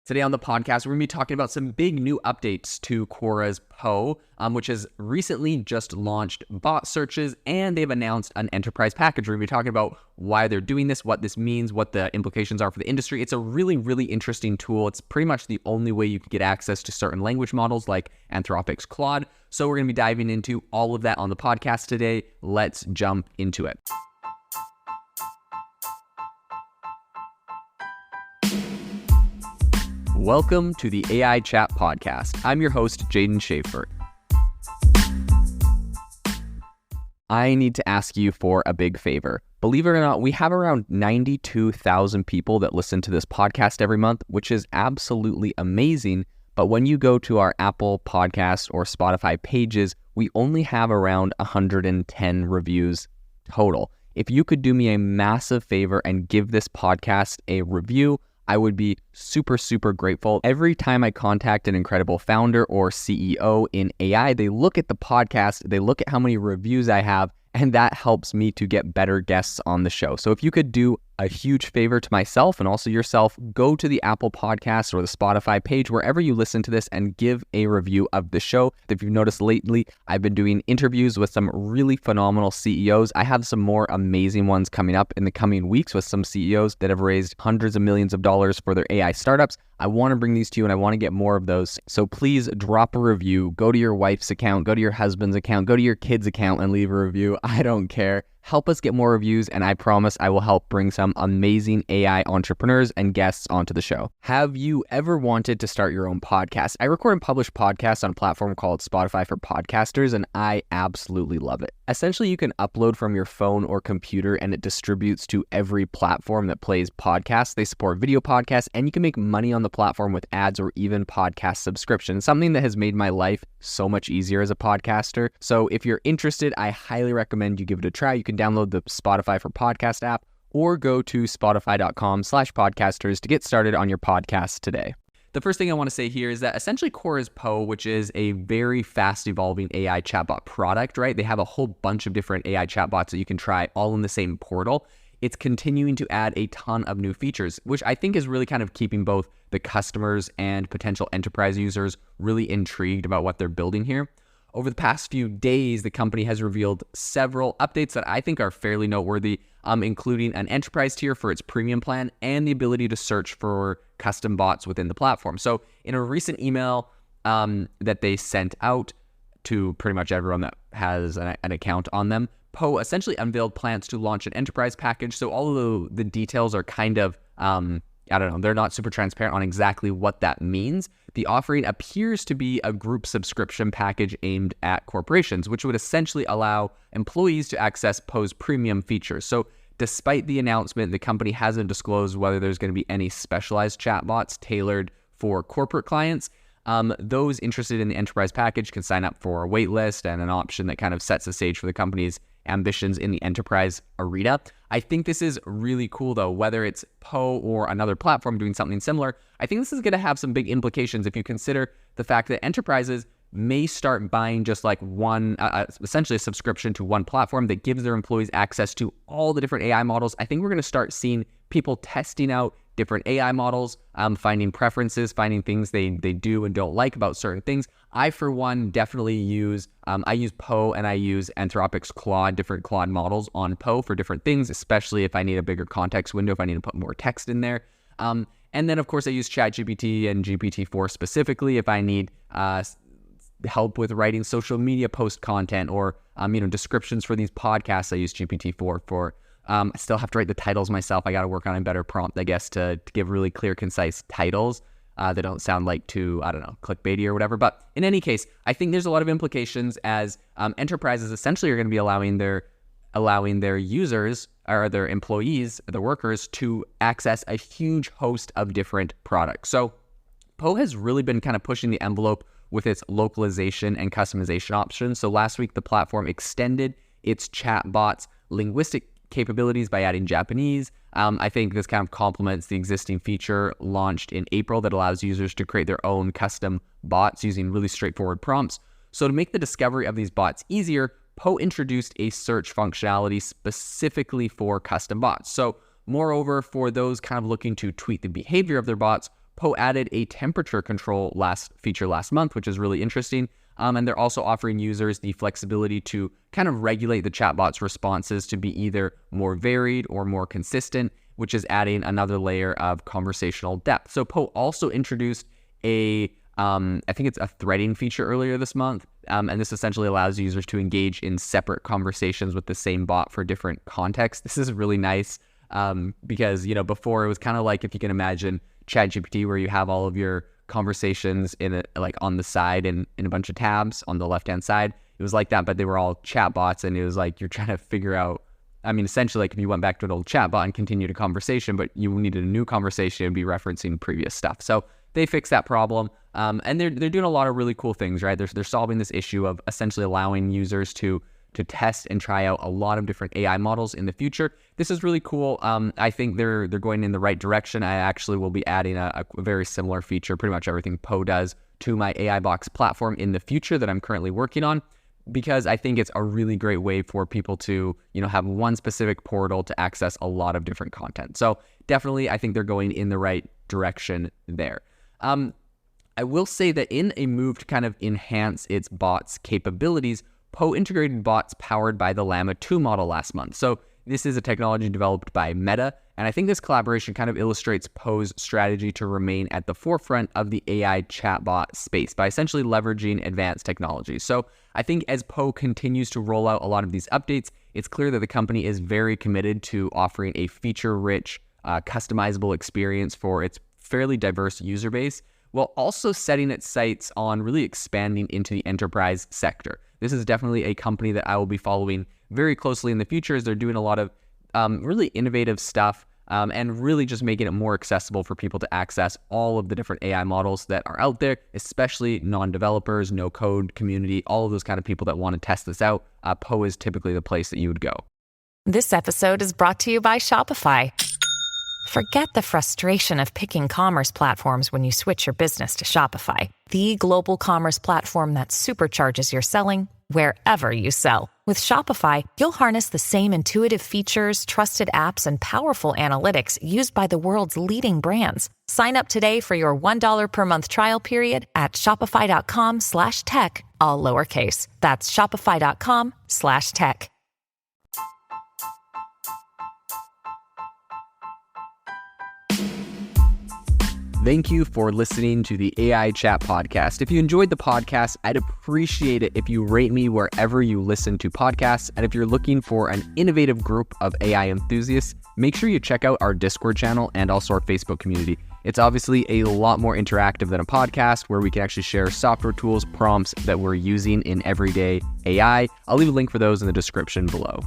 Today on the podcast, we're going to be talking about some big new updates to Quora's Poe, which has recently just launched bot searches, and they've announced an enterprise package. We're going to be talking about why they're doing this, what this means, what the implications are for the industry. It's a really, really interesting tool. It's pretty much the only way you can get access to certain language models like Anthropic's Claude. So we're going to be diving into all of that on the podcast today. Let's jump into it. Welcome to the AI Chat Podcast. I'm your host, Jaden Schaefer. I need to ask you for a big favor. Believe it or not, we have around 92,000 people that listen to this podcast every month, which is absolutely amazing. But when you go to our Apple Podcast or Spotify pages, we only have around 110 reviews total. If you could do me a massive favor and give this podcast a review, I would be super, super grateful. Every time I contact an incredible founder or CEO in AI, they look at the podcast, they look at how many reviews I have, and that helps me to get better guests on the show. So if you could do a huge favor to myself and also yourself, go to the Apple Podcast or the Spotify page, wherever you listen to this, and give a review of the show. If you've noticed lately, I've been doing interviews with some really phenomenal CEOs. I have some more amazing ones coming up in the coming weeks with some CEOs that have raised hundreds of millions of dollars for their AI startups. I want to bring these to you and I want to get more of those. So please drop a review, go to your wife's account, go to your husband's account, go to your kid's account and leave a review. I don't care. Help us get more reviews, and I promise I will help bring some amazing AI entrepreneurs and guests onto the show. Have you ever wanted to start your own podcast? I record and publish podcasts on a platform called Spotify for Podcasters, and I absolutely love it. Essentially, you can upload from your phone or computer, and it distributes to every platform that plays podcasts. They support video podcasts, and you can make money on the platform with ads or even podcast subscriptions, something that has made my life so much easier as a podcaster. So if you're interested, I highly recommend you give it a try. You can download the Spotify for Podcast app or go to spotify.com/podcasters to get started on your podcast today. The first thing I want to say here is that essentially Quora's Poe, which is a very fast evolving AI chatbot product, right? They have a whole bunch of different AI chatbots that you can try all in the same portal. It's continuing to add a ton of new features, which I think is really kind of keeping both the customers and potential enterprise users really intrigued about what they're building here. Over the past few days, the company has revealed several updates that I think are fairly noteworthy, including an enterprise tier for its premium plan and the ability to search for custom bots within the platform. So in a recent email that they sent out to pretty much everyone that has an account on them, Poe essentially unveiled plans to launch an enterprise package. So although the details are kind of, they're not super transparent on exactly what that means. The offering appears to be a group subscription package aimed at corporations, which would essentially allow employees to access Poe's premium features. So despite the announcement, the company hasn't disclosed whether there's going to be any specialized chatbots tailored for corporate clients. Those interested in the enterprise package can sign up for a wait list and an option that kind of sets the stage for the company's ambitions in the enterprise arena. I think this is really cool though, whether it's Poe or another platform doing something similar. I think this is going to have some big implications if you consider the fact that enterprises may start buying just like one, essentially a subscription to one platform that gives their employees access to all the different AI models. I think we're going to start seeing people testing out different AI models, finding preferences, finding things they do and don't like about certain things. I, for one, definitely use Poe and I use Anthropic's Claude, different Claude models on Poe for different things, especially if I need a bigger context window, if I need to put more text in there. And then, of course, I use ChatGPT and GPT-4 specifically if I need help with writing social media post content or descriptions for these podcasts. I use GPT-4 for. I still have to write the titles myself. I got to work on a better prompt, I guess, to give really clear, concise titles that don't sound like too, clickbaity or whatever. But in any case, I think there's a lot of implications as enterprises essentially are going to be allowing their users or their employees, the workers, to access a huge host of different products. So Poe has really been kind of pushing the envelope with its localization and customization options. So last week, the platform extended its chatbot's linguistic capabilities by adding Japanese. I think this kind of complements the existing feature launched in April that allows users to create their own custom bots using really straightforward prompts. So to make the discovery of these bots easier, Poe introduced a search functionality specifically for custom bots. So moreover, for those kind of looking to tweak the behavior of their bots, Poe added a temperature control feature last month, which is really interesting. And they're also offering users the flexibility to kind of regulate the chatbot's responses to be either more varied or more consistent, which is adding another layer of conversational depth. So Poe also introduced I think it's a threading feature earlier this month. And this essentially allows users to engage in separate conversations with the same bot for different contexts. This is really nice because, before it was kind of like, if you can imagine ChatGPT, where you have all of your conversations on the side in a bunch of tabs on the left-hand side. It was like that, but they were all chatbots, and it was like you're trying to figure out, essentially, like if you went back to an old chatbot and continued a conversation, but you needed a new conversation and be referencing previous stuff. So they fixed that problem, and they're doing a lot of really cool things, right? They're solving this issue of essentially allowing users to test and try out a lot of different AI models in the future. This is really cool. I think they're going in the right direction. I actually will be adding a very similar feature, pretty much everything Poe does, to my AI Box platform in the future that I'm currently working on, because I think it's a really great way for people to, have one specific portal to access a lot of different content. So definitely, I think they're going in the right direction there. I will say that in a move to kind of enhance its bots' capabilities, Poe integrated bots powered by the Llama 2 model last month. So this is a technology developed by Meta, and I think this collaboration kind of illustrates Poe's strategy to remain at the forefront of the AI chatbot space by essentially leveraging advanced technology. So I think as Poe continues to roll out a lot of these updates, it's clear that the company is very committed to offering a feature-rich, customizable experience for its fairly diverse user base, while also setting its sights on really expanding into the enterprise sector. This is definitely a company that I will be following very closely in the future, as they're doing a lot of really innovative stuff and really just making it more accessible for people to access all of the different AI models that are out there, especially non-developers, no-code community, all of those kind of people that want to test this out. Poe is typically the place that you would go. This episode is brought to you by Shopify. Forget the frustration of picking commerce platforms when you switch your business to Shopify, the global commerce platform that supercharges your selling wherever you sell. With Shopify, you'll harness the same intuitive features, trusted apps, and powerful analytics used by the world's leading brands. Sign up today for your $1 per month trial period at shopify.com/tech, all lowercase. That's shopify.com/tech. Thank you for listening to the AI Chat Podcast. If you enjoyed the podcast, I'd appreciate it if you rate me wherever you listen to podcasts. And if you're looking for an innovative group of AI enthusiasts, make sure you check out our Discord channel and also our Facebook community. It's obviously a lot more interactive than a podcast, where we can actually share software tools, prompts that we're using in everyday AI. I'll leave a link for those in the description below.